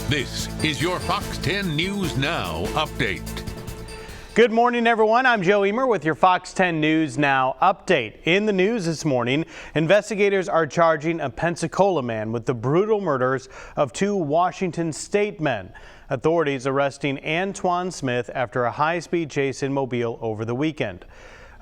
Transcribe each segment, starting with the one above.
This is your Fox 10 News Now update. Good morning, everyone. I'm Joe Emer with your Fox 10 News Now update. In the news this morning, investigators are charging a Pensacola man with the brutal murders of two Washington state men. Authorities arresting Antoine Smith after a high-speed chase in Mobile over the weekend.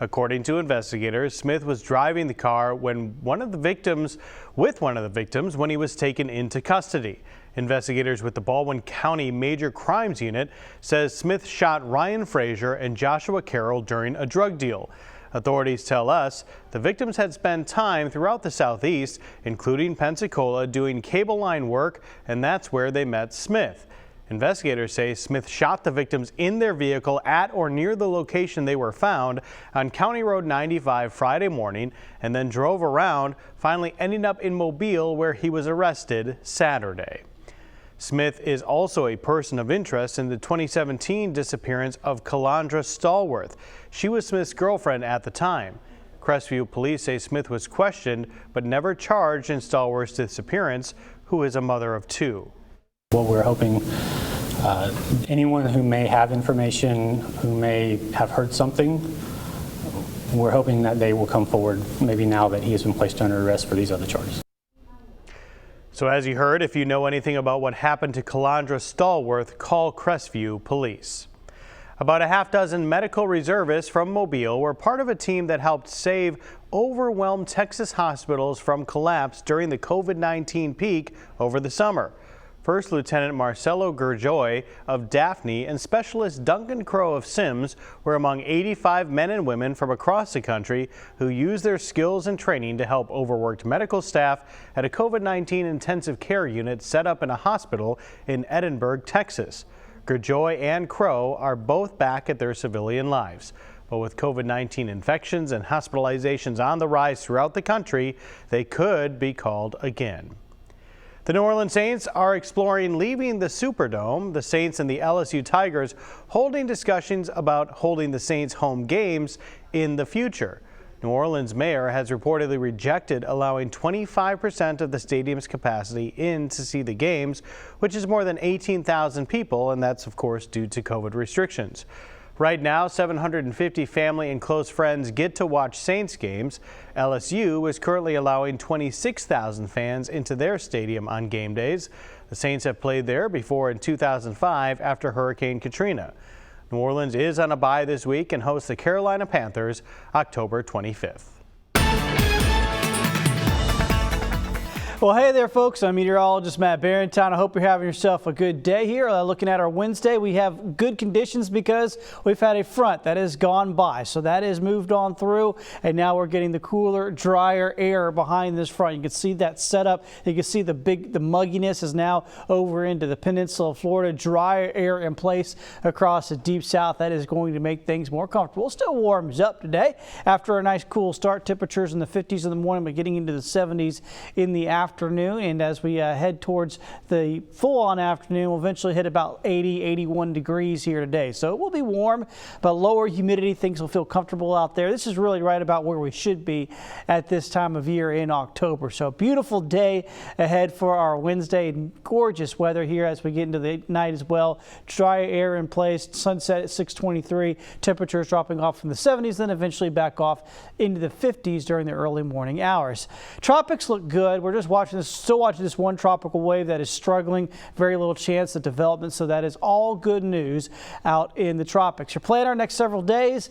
According to investigators, Smith was driving the car with one of the victims when he was taken into custody. Investigators with the Baldwin County Major Crimes Unit says Smith shot Ryan Frazier and Joshua Carroll during a drug deal. Authorities tell us the victims had spent time throughout the Southeast, including Pensacola, doing cable line work, and that's where they met Smith. Investigators say Smith shot the victims in their vehicle at or near the location they were found on County Road 95 Friday morning and then drove around, finally ending up in Mobile where he was arrested Saturday. Smith is also a person of interest in the 2017 disappearance of Calandra Stallworth. She was Smith's girlfriend at the time. Crestview police say Smith was questioned but never charged in Stallworth's disappearance, who is a mother of two. What we're hoping, anyone who may have information, who may have heard something, we're hoping that they will come forward maybe now that he has been placed under arrest for these other charges. So as you heard, if you know anything about what happened to Calandra Stallworth, call Crestview Police. About a half dozen medical reservists from Mobile were part of a team that helped save overwhelmed Texas hospitals from collapse during the COVID-19 peak over the summer. First Lieutenant Marcelo Gurjoy of Daphne and Specialist Duncan Crow of Sims were among 85 men and women from across the country who used their skills and training to help overworked medical staff at a COVID-19 intensive care unit set up in a hospital in Edinburgh, Texas. Gurjoy and Crow are both back at their civilian lives. But with COVID-19 infections and hospitalizations on the rise throughout the country, they could be called again. The New Orleans Saints are exploring leaving the Superdome. The Saints and the LSU Tigers holding discussions about holding the Saints home games in the future. New Orleans mayor has reportedly rejected allowing 25% of the stadium's capacity in to see the games, which is more than 18,000 people, and that's of course due to COVID restrictions. Right now, 750 family and close friends get to watch Saints games. LSU is currently allowing 26,000 fans into their stadium on game days. The Saints have played there before in 2005 after Hurricane Katrina. New Orleans is on a bye this week and hosts the Carolina Panthers October 25th. Well, hey there, folks. I'm Meteorologist Matt Barrentine. I hope you're having yourself a good day here. Looking at our Wednesday, we have good conditions because we've had a front that has gone by. So that has moved on through, and now we're getting the cooler, drier air behind this front. You can see that setup. You can see the mugginess is now over into the peninsula of Florida. Drier air in place across the deep south. That is going to make things more comfortable. Still warms up today after a nice cool start. Temperatures in the 50s in the morning, but getting into the 70s in the afternoon. And as we head towards the full-on afternoon, we'll eventually hit about 80, 81 degrees here today. So it will be warm, but lower humidity. Things will feel comfortable out there. This is really right about where we should be at this time of year in October. So beautiful day ahead for our Wednesday. Gorgeous weather here as we get into the night as well. Dry air in place. Sunset at 6:23. Temperatures dropping off from the 70s, then eventually back off into the 50s during the early morning hours. Tropics look good. We're just still watching this one tropical wave that is struggling. Very little chance of development, so that is all good news out in the tropics. Your plan our next several days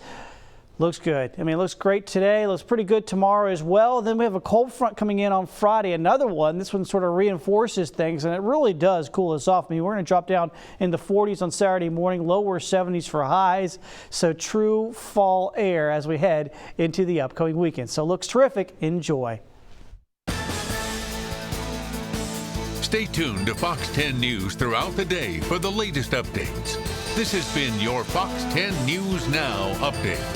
looks good. I mean, it looks great today. Looks pretty good tomorrow as well. Then we have a cold front coming in on Friday. Another one. This one sort of reinforces things, and it really does cool us off. I mean, we're going to drop down in the 40s on Saturday morning, lower 70s for highs. So true fall air as we head into the upcoming weekend. So looks terrific. Enjoy. Stay tuned to Fox 10 News throughout the day for the latest updates. This has been your Fox 10 News Now update.